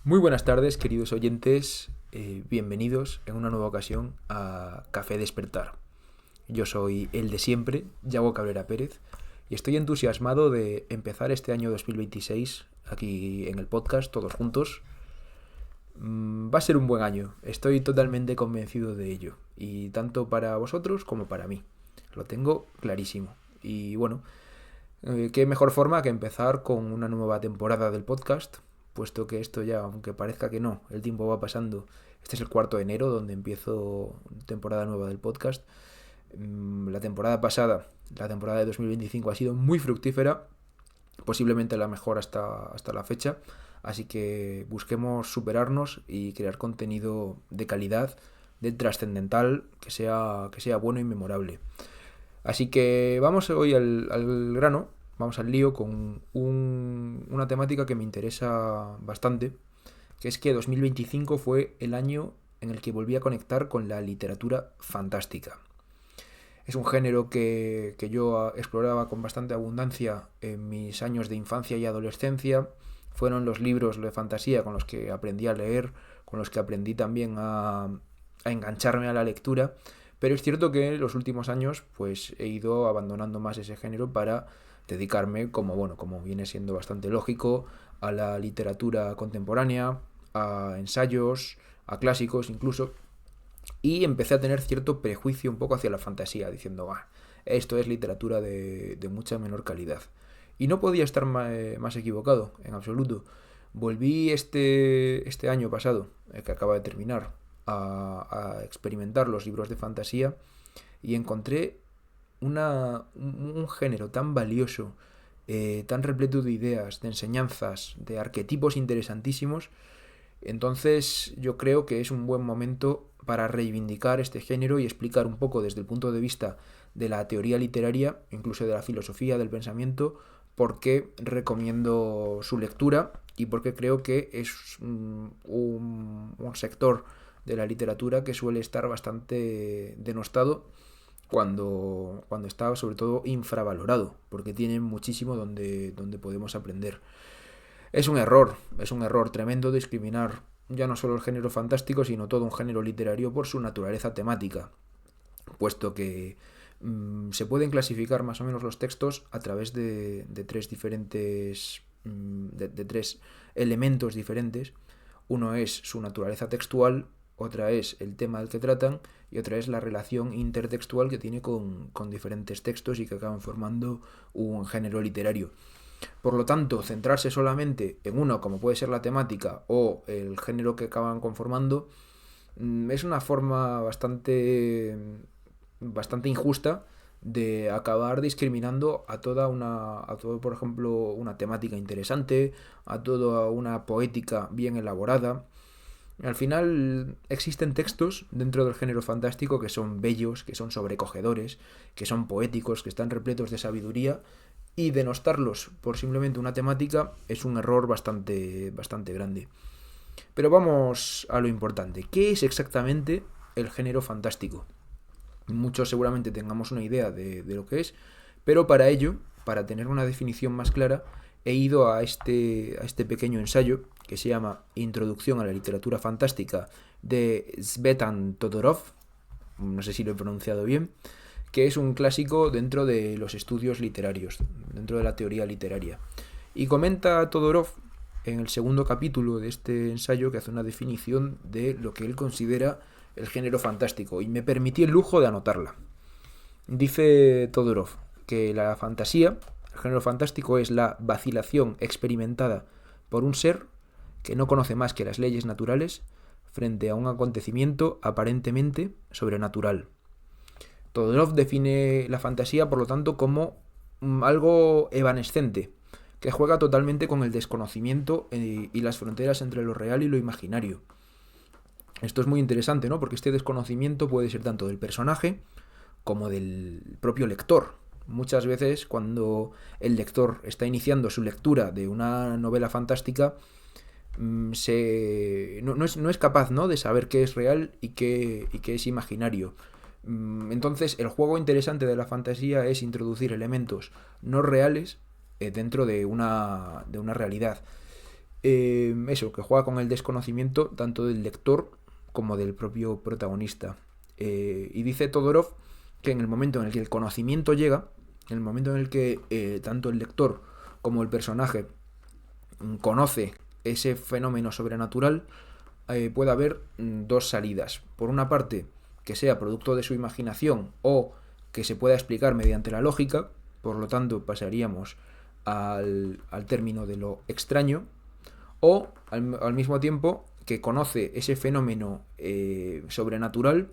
Muy buenas tardes, queridos oyentes. Bienvenidos en una nueva ocasión a Café Despertar. Yo soy el de siempre, Yago Cabrera Pérez, y estoy entusiasmado de empezar este año 2026 aquí en el podcast, todos juntos. Va a ser un buen año, estoy totalmente convencido de ello, y tanto para vosotros como para mí. Lo tengo clarísimo. Y bueno, qué mejor forma que empezar con una nueva temporada del podcast, puesto que esto ya, aunque parezca que no, el tiempo va pasando. Este es el 4 de enero, donde empiezo temporada nueva del podcast. La temporada pasada, la temporada de 2025, ha sido muy fructífera, posiblemente la mejor hasta la fecha. Así que busquemos superarnos y crear contenido de calidad, de trascendental, que sea bueno y memorable. Así que vamos hoy al grano, vamos al lío con una temática que me interesa bastante, que es que 2025 fue el año en el que volví a conectar con la literatura fantástica. Es un género que yo exploraba con bastante abundancia en mis años de infancia y adolescencia. Fueron los libros de fantasía con los que aprendí a leer, con los que aprendí también a engancharme a la lectura. Pero es cierto que en los últimos años pues he ido abandonando más ese género para dedicarme, como viene siendo bastante lógico, a la literatura contemporánea, a ensayos, a clásicos incluso. Y empecé a tener cierto prejuicio un poco hacia la fantasía, diciendo, esto es literatura de mucha menor calidad. Y no podía estar más equivocado, en absoluto. Volví este año pasado, que acaba de terminar, a experimentar los libros de fantasía y encontré un género tan valioso, tan repleto de ideas, de enseñanzas, de arquetipos interesantísimos. Entonces yo creo que es un buen momento para reivindicar este género y explicar un poco desde el punto de vista de la teoría literaria, incluso de la filosofía del pensamiento, por qué recomiendo su lectura y por qué creo que es un sector de la literatura que suele estar bastante denostado cuando está sobre todo infravalorado, porque tiene muchísimo donde podemos aprender. Es un error tremendo discriminar ya no solo el género fantástico, sino todo un género literario por su naturaleza temática, puesto que se pueden clasificar más o menos los textos a través de tres diferentes, de tres elementos diferentes. Uno es su naturaleza textual, otra es el tema del que tratan y otra es la relación intertextual que tiene con diferentes textos y que acaban formando un género literario. Por lo tanto, centrarse solamente en uno, como puede ser la temática o el género que acaban conformando, es una forma bastante injusta de acabar discriminando a todo, por ejemplo, una temática interesante, a toda una poética bien elaborada. Al final existen textos dentro del género fantástico que son bellos, que son sobrecogedores, que son poéticos, que están repletos de sabiduría, y denostarlos por simplemente una temática es un error bastante grande. Pero vamos a lo importante. ¿Qué es exactamente el género fantástico? Muchos seguramente tengamos una idea de lo que es, pero para ello, para tener una definición más clara, he ido a este pequeño ensayo que se llama Introducción a la literatura fantástica de Svetan Todorov, no sé si lo he pronunciado bien, que es un clásico dentro de los estudios literarios, dentro de la teoría literaria. Y comenta Todorov en el segundo capítulo de este ensayo que hace una definición de lo que él considera el género fantástico, y me permití el lujo de anotarla. Dice Todorov que la fantasía, el género fantástico, es la vacilación experimentada por un ser que no conoce más que las leyes naturales frente a un acontecimiento aparentemente sobrenatural. Todorov define la fantasía, por lo tanto, como algo evanescente, que juega totalmente con el desconocimiento y las fronteras entre lo real y lo imaginario. Esto es muy interesante, ¿no? Porque este desconocimiento puede ser tanto del personaje como del propio lector. Muchas veces, cuando el lector está iniciando su lectura de una novela fantástica, no es capaz, ¿no?, de saber qué es real y qué es imaginario. Entonces, el juego interesante de la fantasía es introducir elementos no reales dentro de una realidad. eso, que juega con el desconocimiento tanto del lector como del propio protagonista. Y dice Todorov que en el momento en el que el conocimiento llega, en el momento en el que tanto el lector como el personaje conoce ese fenómeno sobrenatural, puede haber dos salidas. Por una parte, que sea producto de su imaginación o que se pueda explicar mediante la lógica, por lo tanto pasaríamos al término de lo extraño, o al mismo tiempo que conoce ese fenómeno sobrenatural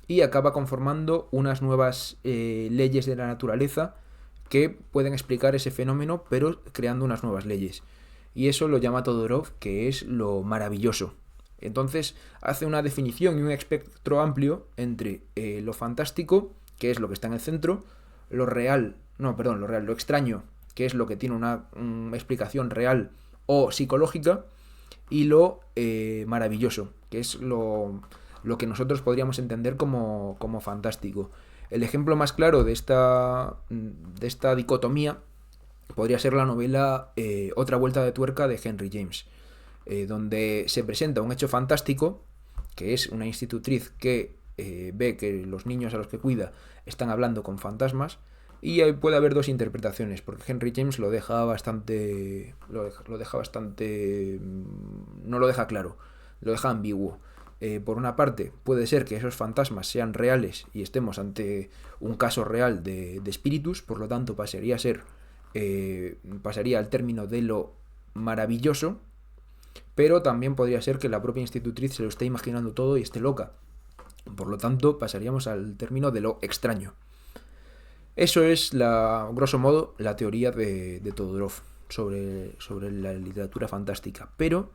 y acaba conformando unas nuevas leyes de la naturaleza que pueden explicar ese fenómeno, pero creando unas nuevas leyes. Y eso lo llama Todorov, que es lo maravilloso. Entonces hace una definición y un espectro amplio entre lo fantástico, que es lo que está en el centro, lo extraño, que es lo que tiene una explicación real o psicológica, y lo maravilloso, que es lo que nosotros podríamos entender como fantástico. El ejemplo más claro de esta dicotomía podría ser la novela Otra vuelta de tuerca de Henry James, donde se presenta un hecho fantástico, que es una institutriz que ve que los niños a los que cuida están hablando con fantasmas, y puede haber dos interpretaciones, porque Henry James lo deja bastante no lo deja claro, lo deja ambiguo. Por una parte, puede ser que esos fantasmas sean reales y estemos ante un caso real de espíritus, por lo tanto pasaría al término de lo maravilloso, pero también podría ser que la propia institutriz se lo esté imaginando todo y esté loca. Por lo tanto, pasaríamos al término de lo extraño. Eso es, grosso modo, la teoría de Todorov sobre la literatura fantástica. Pero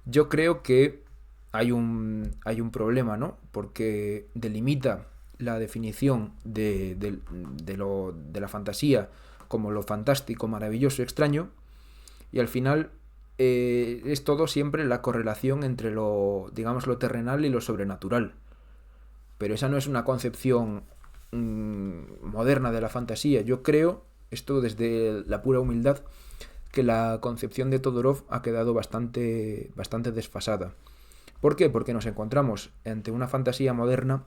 yo creo que hay un problema, ¿no? Porque delimita la definición de la fantasía como lo fantástico, maravilloso, extraño, y al final es todo siempre la correlación entre lo terrenal y lo sobrenatural. Pero esa no es una concepción moderna de la fantasía. Yo creo, esto desde la pura humildad, que la concepción de Todorov ha quedado bastante desfasada. ¿Por qué? Porque nos encontramos ante una fantasía moderna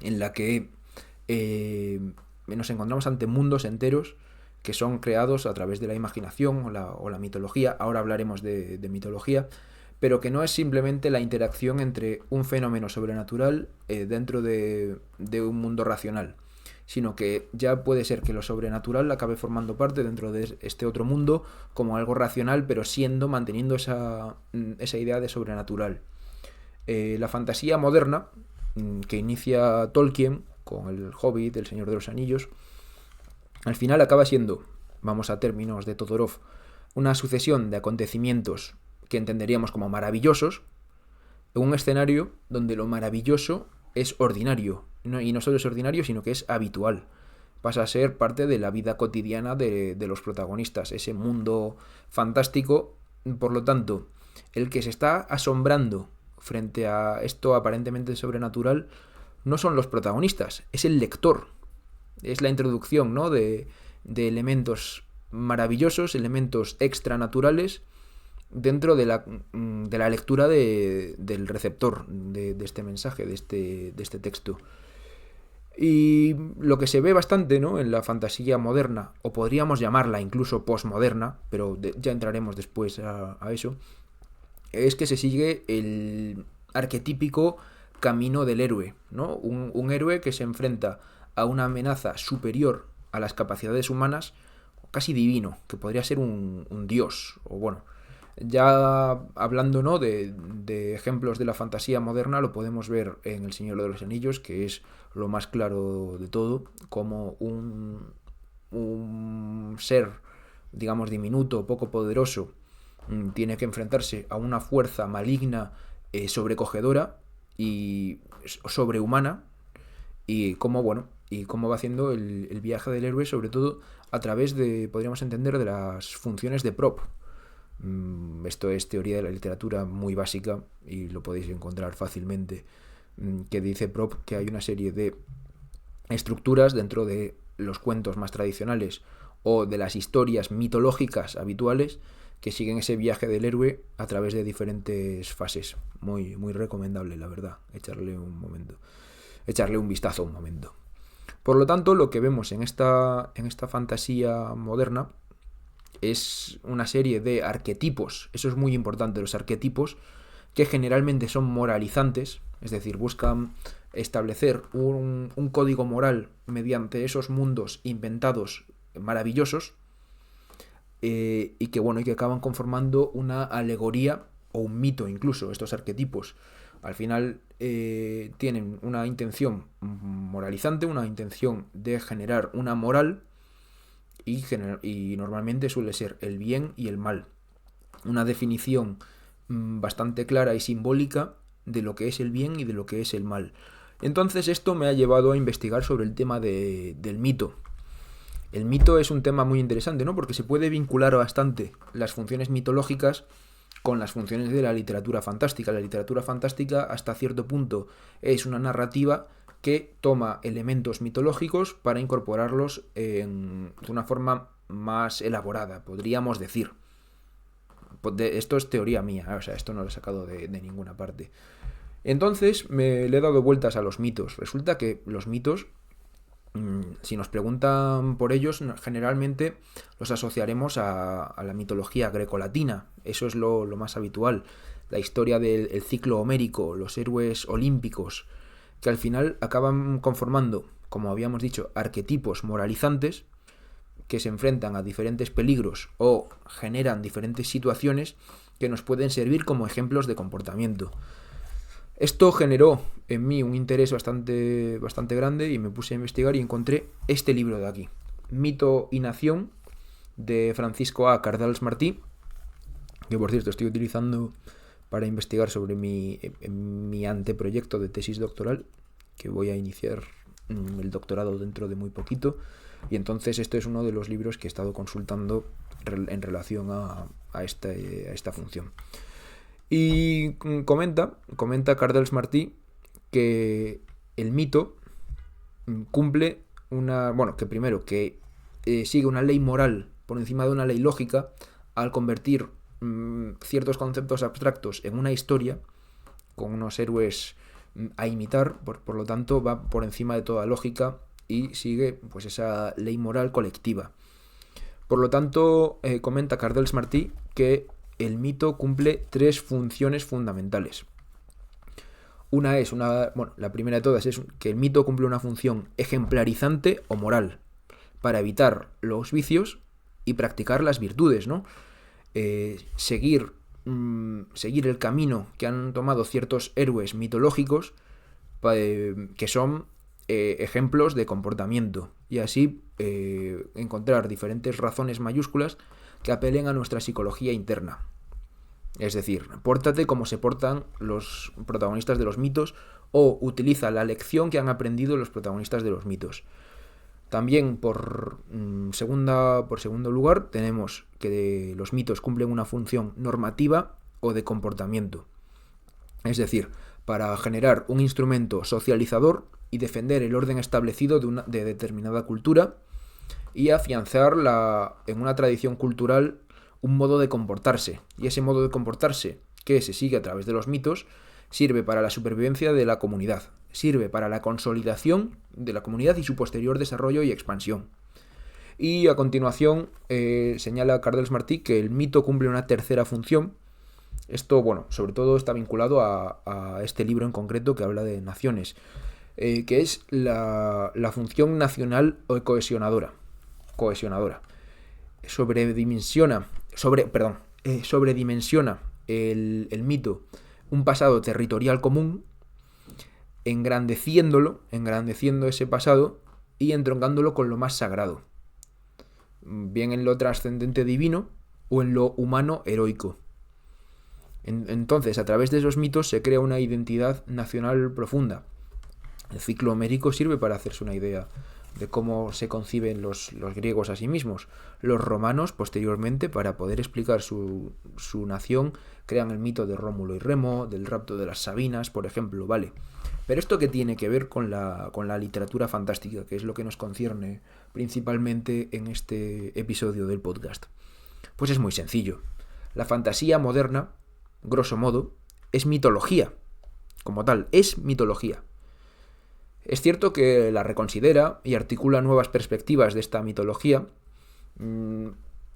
en la que nos encontramos ante mundos enteros que son creados a través de la imaginación o la mitología. Ahora hablaremos de mitología, pero que no es simplemente la interacción entre un fenómeno sobrenatural dentro de un mundo racional, sino que ya puede ser que lo sobrenatural acabe formando parte dentro de este otro mundo como algo racional, pero manteniendo esa idea de sobrenatural. La fantasía moderna, que inicia Tolkien con el Hobbit, el Señor de los Anillos, al final acaba siendo, vamos a términos de Todorov, una sucesión de acontecimientos que entenderíamos como maravillosos, en un escenario donde lo maravilloso es ordinario, y no solo es ordinario, sino que es habitual. Pasa a ser parte de la vida cotidiana de los protagonistas, ese mundo fantástico. Por lo tanto, el que se está asombrando frente a esto aparentemente sobrenatural no son los protagonistas, es el lector. Es la introducción, ¿no?, de elementos maravillosos, elementos extranaturales dentro de la lectura del receptor de este mensaje, de este texto. Y lo que se ve bastante, ¿no?, en la fantasía moderna, o podríamos llamarla incluso posmoderna, pero ya entraremos después a eso, es que se sigue el arquetípico camino del héroe, ¿no? Un héroe que se enfrenta a una amenaza superior a las capacidades humanas, casi divino, que podría ser un dios, o bueno, ya hablando, ¿no?, de ejemplos de la fantasía moderna, lo podemos ver en El Señor de los Anillos, que es lo más claro de todo, como un ser, digamos, diminuto, poco poderoso, tiene que enfrentarse a una fuerza maligna, sobrecogedora y sobrehumana, y cómo va haciendo el viaje del héroe, sobre todo a través podríamos entender, de las funciones de prop. Esto es teoría de la literatura muy básica y lo podéis encontrar fácilmente, que dice Prop que hay una serie de estructuras dentro de los cuentos más tradicionales o de las historias mitológicas habituales que siguen ese viaje del héroe a través de diferentes fases. Muy, muy recomendable, la verdad, echarle un vistazo un momento. Por lo tanto, lo que vemos en esta fantasía moderna es una serie de arquetipos. Eso es muy importante, los arquetipos, que generalmente son moralizantes, es decir, buscan establecer un código moral mediante esos mundos inventados maravillosos, y que acaban conformando una alegoría o un mito incluso. Estos arquetipos al final tienen una intención moralizante, una intención de generar una moral, y normalmente suele ser el bien y el mal. Una definición bastante clara y simbólica de lo que es el bien y de lo que es el mal. Entonces esto me ha llevado a investigar sobre el tema del mito. El mito es un tema muy interesante, ¿no? Porque se puede vincular bastante las funciones mitológicas con las funciones de la literatura fantástica. La literatura fantástica, hasta cierto punto, es una narrativa que toma elementos mitológicos para incorporarlos de una forma más elaborada, podríamos decir. Esto es teoría mía, o sea, esto no lo he sacado de ninguna parte. Entonces le he dado vueltas a los mitos. Resulta que los mitos, si nos preguntan por ellos, generalmente los asociaremos a la mitología grecolatina. Eso es lo más habitual. La historia del ciclo homérico, los héroes olímpicos, que al final acaban conformando, como habíamos dicho, arquetipos moralizantes que se enfrentan a diferentes peligros o generan diferentes situaciones que nos pueden servir como ejemplos de comportamiento. Esto generó en mí un interés bastante grande y me puse a investigar y encontré este libro de aquí, Mito y Nación, de Francisco A. Cardals Martí, que por cierto estoy utilizando para investigar sobre mi anteproyecto de tesis doctoral, que voy a iniciar el doctorado dentro de muy poquito, y entonces este es uno de los libros que he estado consultando en relación a esta función. Y comenta Cardals Martí que el mito cumple sigue una ley moral por encima de una ley lógica al convertir ciertos conceptos abstractos en una historia con unos héroes a imitar, por lo tanto va por encima de toda lógica y sigue pues esa ley moral colectiva. Por lo tanto, comenta Cardals Martí que el mito cumple 3 funciones fundamentales. La primera de todas es que el mito cumple una función ejemplarizante o moral para evitar los vicios y practicar las virtudes, ¿no? Seguir el camino que han tomado ciertos héroes mitológicos que son ejemplos de comportamiento, y así encontrar diferentes razones mayúsculas que apelen a nuestra psicología interna. Es decir, pórtate como se portan los protagonistas de los mitos, o utiliza la lección que han aprendido los protagonistas de los mitos. También por segundo lugar tenemos que los mitos cumplen una función normativa o de comportamiento. Es decir, para generar un instrumento socializador y defender el orden establecido de determinada cultura, y afianzar en una tradición cultural un modo de comportarse. Y ese modo de comportarse, que se sigue a través de los mitos, sirve para la supervivencia de la comunidad, sirve para la consolidación de la comunidad y su posterior desarrollo y expansión. Y a continuación señala Cardals Martí que el mito cumple una tercera función. Esto, sobre todo está vinculado a este libro en concreto que habla de naciones, que es la función nacional o cohesionadora. Sobredimensiona el mito un pasado territorial común, engrandeciendo ese pasado y entroncándolo con lo más sagrado, bien en lo trascendente divino o en lo humano heroico. Entonces, a través de esos mitos se crea una identidad nacional profunda. El ciclo homérico sirve para hacerse una idea de cómo se conciben los griegos a sí mismos. Los romanos, posteriormente, para poder explicar su nación, crean el mito de Rómulo y Remo, del rapto de las Sabinas, por ejemplo, ¿vale? Pero ¿esto qué tiene que ver con la literatura fantástica, que es lo que nos concierne principalmente en este episodio del podcast? Pues es muy sencillo. La fantasía moderna, grosso modo, es mitología, como tal, es mitología. Es cierto que la reconsidera y articula nuevas perspectivas de esta mitología.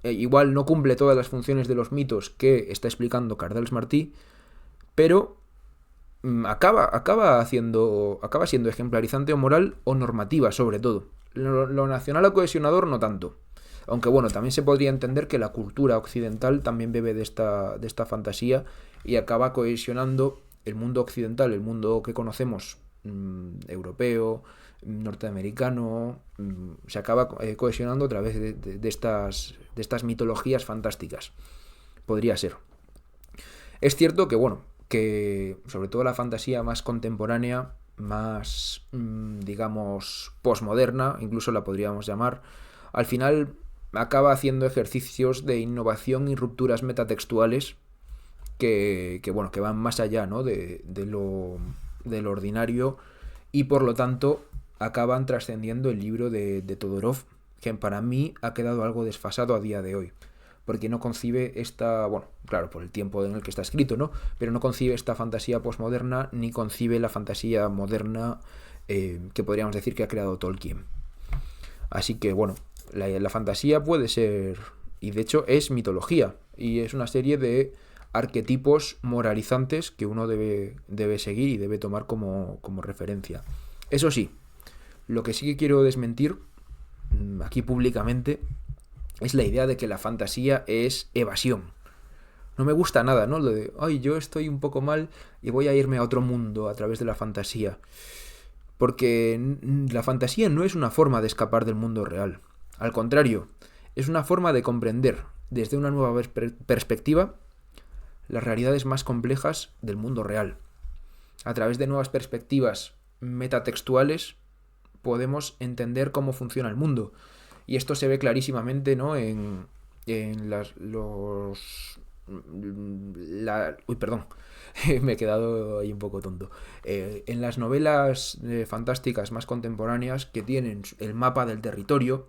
Igual no cumple todas las funciones de los mitos que está explicando Cardels Martí, pero acaba siendo ejemplarizante o moral o normativa, sobre todo. Lo nacional o cohesionador no tanto. Aunque bueno, también se podría entender que la cultura occidental también bebe de esta fantasía y acaba cohesionando el mundo occidental, el mundo que conocemos, europeo, norteamericano, se acaba cohesionando a través de estas mitologías fantásticas. Podría ser. Es cierto que, bueno, que sobre todo la fantasía más contemporánea, más, digamos, posmoderna, incluso la podríamos llamar, al final acaba haciendo ejercicios de innovación y rupturas metatextuales que van más allá, ¿no? de lo ordinario, y por lo tanto acaban trascendiendo el libro de Todorov, que para mí ha quedado algo desfasado a día de hoy, porque no concibe bueno, claro, por el tiempo en el que está escrito, ¿no? Pero no concibe esta fantasía posmoderna, ni concibe la fantasía moderna que podríamos decir que ha creado Tolkien. Así que, bueno, la fantasía puede ser, y de hecho es mitología, y es una serie de arquetipos moralizantes que uno debe seguir y debe tomar como referencia. Eso sí, lo que sí que quiero desmentir aquí públicamente es la idea de que la fantasía es evasión. No me gusta nada, ¿no? Lo de, ay, yo estoy un poco mal y voy a irme a otro mundo a través de la fantasía. Porque la fantasía no es una forma de escapar del mundo real. Al contrario, es una forma de comprender desde una nueva perspectiva las realidades más complejas del mundo real. A través de nuevas perspectivas metatextuales podemos entender cómo funciona el mundo. Y esto se ve clarísimamente, ¿no? Uy, perdón, me he quedado ahí un poco tonto. En las novelas fantásticas más contemporáneas, que tienen el mapa del territorio,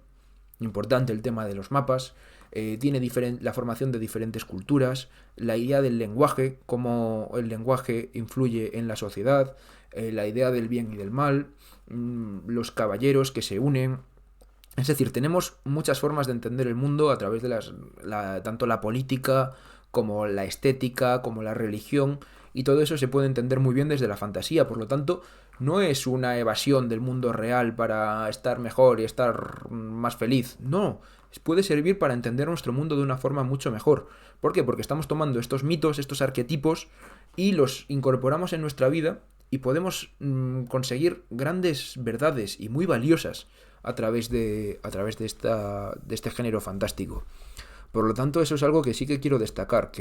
importante el tema de los mapas, tiene la formación de diferentes culturas, la idea del lenguaje, cómo el lenguaje influye en la sociedad, la idea del bien y del mal, los caballeros que se unen. Es decir, tenemos muchas formas de entender el mundo a través de tanto la política como la estética, como la religión, y todo eso se puede entender muy bien desde la fantasía. Por lo tanto, no es una evasión del mundo real para estar mejor y estar más feliz. No, puede servir para entender nuestro mundo de una forma mucho mejor. ¿Por qué? Porque estamos tomando estos mitos, estos arquetipos, y los incorporamos en nuestra vida y podemos conseguir grandes verdades y muy valiosas a través de este género fantástico. Por lo tanto, eso es algo que sí que quiero destacar.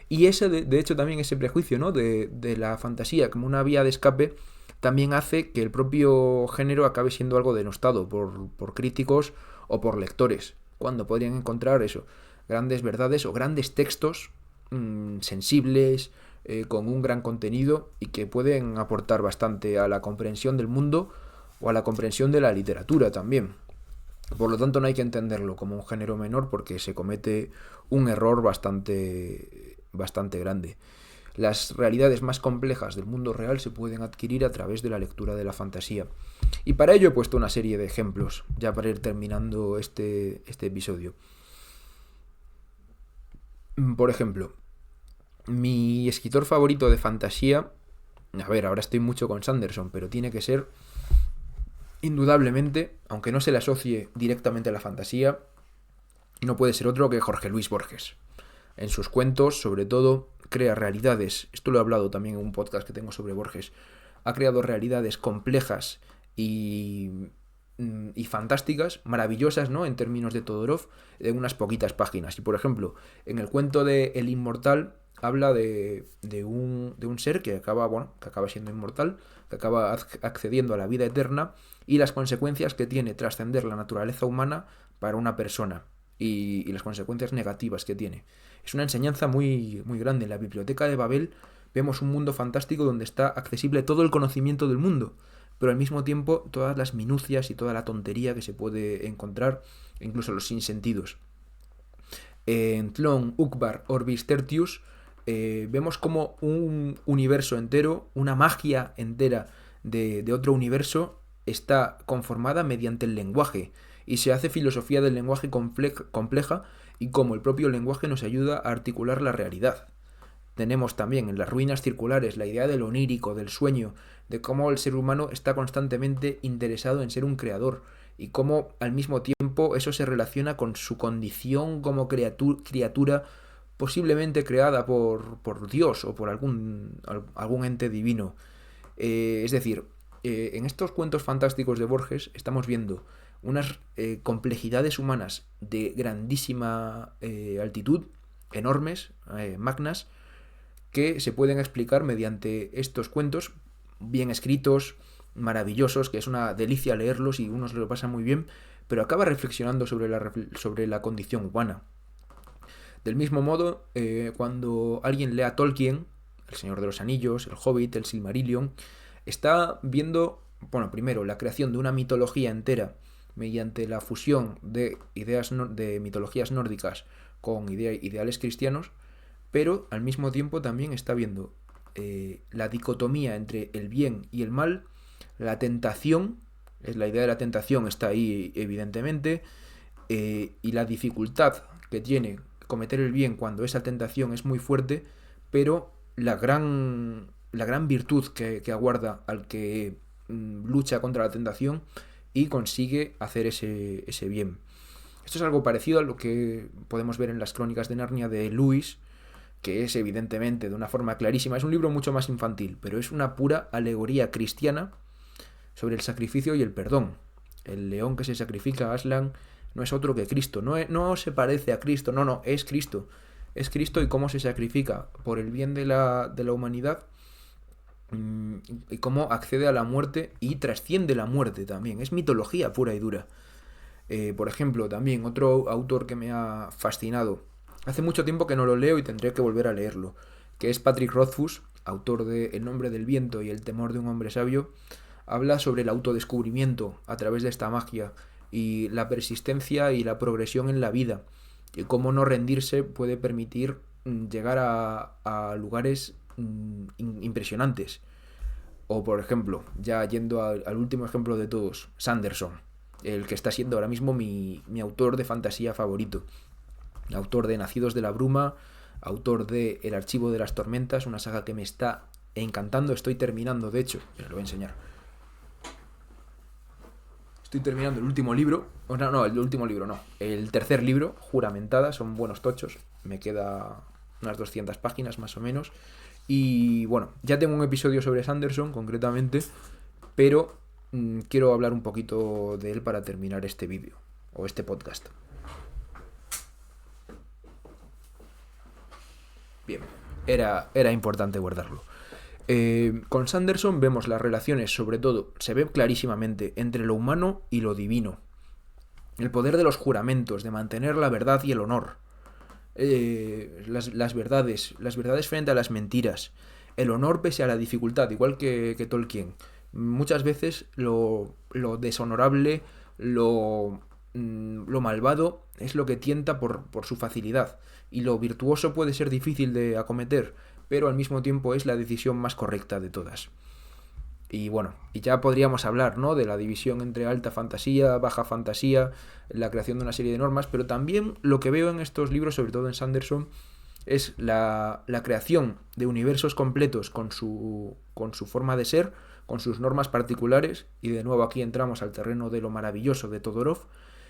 Y ese, de hecho, también ese prejuicio, ¿no? de la fantasía como una vía de escape también hace que el propio género acabe siendo algo denostado por críticos o por lectores, cuando podrían encontrar eso, grandes verdades o grandes textos sensibles, con un gran contenido y que pueden aportar bastante a la comprensión del mundo o a la comprensión de la literatura también. Por lo tanto, no hay que entenderlo como un género menor porque se comete un error bastante grande. Las realidades más complejas del mundo real se pueden adquirir a través de la lectura de la fantasía. Y para ello he puesto una serie de ejemplos, ya para ir terminando este episodio. Por ejemplo, mi escritor favorito de fantasía, a ver, ahora estoy mucho con Sanderson, pero tiene que ser, indudablemente, aunque no se le asocie directamente a la fantasía, no puede ser otro que Jorge Luis Borges. En sus cuentos, sobre todo, crea realidades, esto lo he hablado también en un podcast que tengo sobre Borges, ha creado realidades complejas y fantásticas, maravillosas, ¿no? En términos de Todorov, de unas poquitas páginas. Y por ejemplo, en el cuento de El Inmortal habla de un ser que acaba siendo inmortal, que acaba accediendo a la vida eterna y las consecuencias que tiene trascender la naturaleza humana para una persona y las consecuencias negativas que tiene. Es una enseñanza muy, muy grande. En la biblioteca de Babel vemos un mundo fantástico donde está accesible todo el conocimiento del mundo, pero al mismo tiempo todas las minucias y toda la tontería que se puede encontrar, incluso los sinsentidos. en Tlön Uqbar Orbis Tertius, vemos como un universo entero, una magia entera de otro universo, está conformada mediante el lenguaje y se hace filosofía del lenguaje compleja y cómo el propio lenguaje nos ayuda a articular la realidad. Tenemos también en las ruinas circulares la idea del onírico, del sueño, de cómo el ser humano está constantemente interesado en ser un creador y cómo al mismo tiempo eso se relaciona con su condición como criatura posiblemente creada por Dios o por algún ente divino. Es decir, en estos cuentos fantásticos de Borges estamos viendo unas complejidades humanas de grandísima altitud, enormes, magnas, que se pueden explicar mediante estos cuentos bien escritos, maravillosos, que es una delicia leerlos y uno se lo pasa muy bien, pero acaba reflexionando sobre la condición humana. Del mismo modo, cuando alguien lea Tolkien, El Señor de los Anillos, El Hobbit, El Silmarillion, está viendo, bueno, primero, la creación de una mitología entera mediante la fusión de ideas de mitologías nórdicas con ideales cristianos, pero al mismo tiempo también está viendo la dicotomía entre el bien y el mal, la tentación, la idea de la tentación está ahí evidentemente, y la dificultad que tiene cometer el bien cuando esa tentación es muy fuerte, pero la gran virtud que aguarda al que lucha contra la tentación y consigue hacer ese bien. Esto es algo parecido a lo que podemos ver en las Crónicas de Narnia de Lewis, que es evidentemente de una forma clarísima, es un libro mucho más infantil, pero es una pura alegoría cristiana sobre el sacrificio y el perdón. El león que se sacrifica a Aslan no es otro que Cristo, no se parece a Cristo, no, es Cristo. Es Cristo y cómo se sacrifica por el bien de la humanidad y cómo accede a la muerte y trasciende la muerte también. Es mitología pura y dura. Por ejemplo, también otro autor que me ha fascinado, hace mucho tiempo que no lo leo y tendré que volver a leerlo, que es Patrick Rothfuss, autor de El nombre del viento y El temor de un hombre sabio. Habla sobre el autodescubrimiento a través de esta magia y la persistencia y la progresión en la vida y cómo no rendirse puede permitir llegar a lugares impresionantes. O por ejemplo, ya yendo al último ejemplo de todos, Sanderson, el que está siendo ahora mismo mi autor de fantasía favorito. Autor de Nacidos de la Bruma, autor de El archivo de las tormentas, una saga que me está encantando, estoy terminando, de hecho, ya lo voy a enseñar. Estoy terminando el último libro, el tercer libro, Juramentada, son buenos tochos, me queda unas 200 páginas más o menos, y bueno, ya tengo un episodio sobre Sanderson concretamente, pero quiero hablar un poquito de él para terminar este vídeo, o este podcast. Bien, era importante guardarlo. Con Sanderson vemos las relaciones, sobre todo, se ve clarísimamente entre lo humano y lo divino. El poder de los juramentos, de mantener la verdad y el honor. Las verdades frente a las mentiras. El honor pese a la dificultad, igual que Tolkien. Muchas veces lo deshonorable, lo malvado es lo que tienta por su facilidad. Y lo virtuoso puede ser difícil de acometer, pero al mismo tiempo es la decisión más correcta de todas. Y bueno, y ya podríamos hablar, ¿no?, de la división entre alta fantasía, baja fantasía, la creación de una serie de normas, pero también lo que veo en estos libros, sobre todo en Sanderson, es la creación de universos completos con su forma de ser, con sus normas particulares, y de nuevo aquí entramos al terreno de lo maravilloso de Todorov,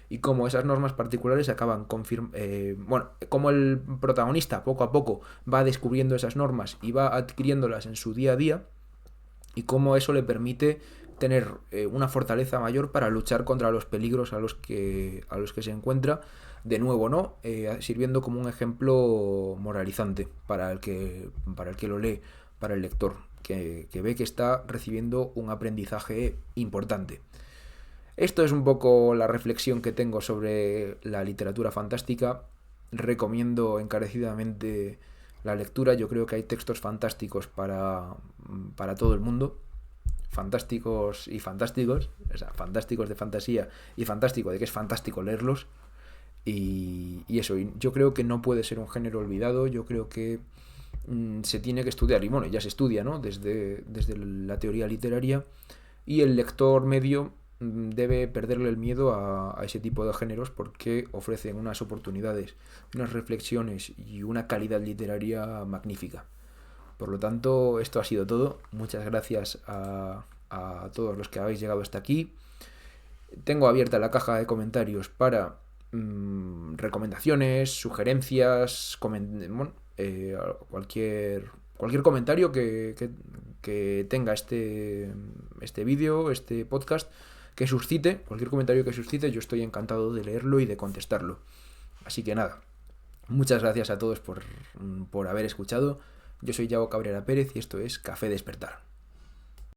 y cómo esas normas particulares acaban cómo el protagonista poco a poco va descubriendo esas normas y va adquiriéndolas en su día a día, y cómo eso le permite tener una fortaleza mayor para luchar contra los peligros a los que se encuentra, de nuevo, ¿no? Sirviendo como un ejemplo moralizante para el que lo lee, para el lector, que ve que está recibiendo un aprendizaje importante. Esto es un poco la reflexión que tengo sobre la literatura fantástica. Recomiendo encarecidamente la lectura. Yo creo que hay textos fantásticos para todo el mundo. Fantásticos y fantásticos. O sea, fantásticos de fantasía y fantástico de que es fantástico leerlos. Y eso, yo creo que no puede ser un género olvidado, yo creo que se tiene que estudiar, y bueno, ya se estudia, ¿no? Desde la teoría literaria, y el lector medio debe perderle el miedo a ese tipo de géneros porque ofrecen unas oportunidades, unas reflexiones y una calidad literaria magnífica. Por lo tanto, esto ha sido todo. Muchas gracias a todos los que habéis llegado hasta aquí. Tengo abierta la caja de comentarios para recomendaciones, sugerencias, bueno, cualquier comentario que tenga este vídeo, este podcast, que suscite, cualquier comentario que suscite, yo estoy encantado de leerlo y de contestarlo. Así que nada, muchas gracias a todos por haber escuchado. Yo soy Yago Cabrera Pérez y esto es Café Despertar.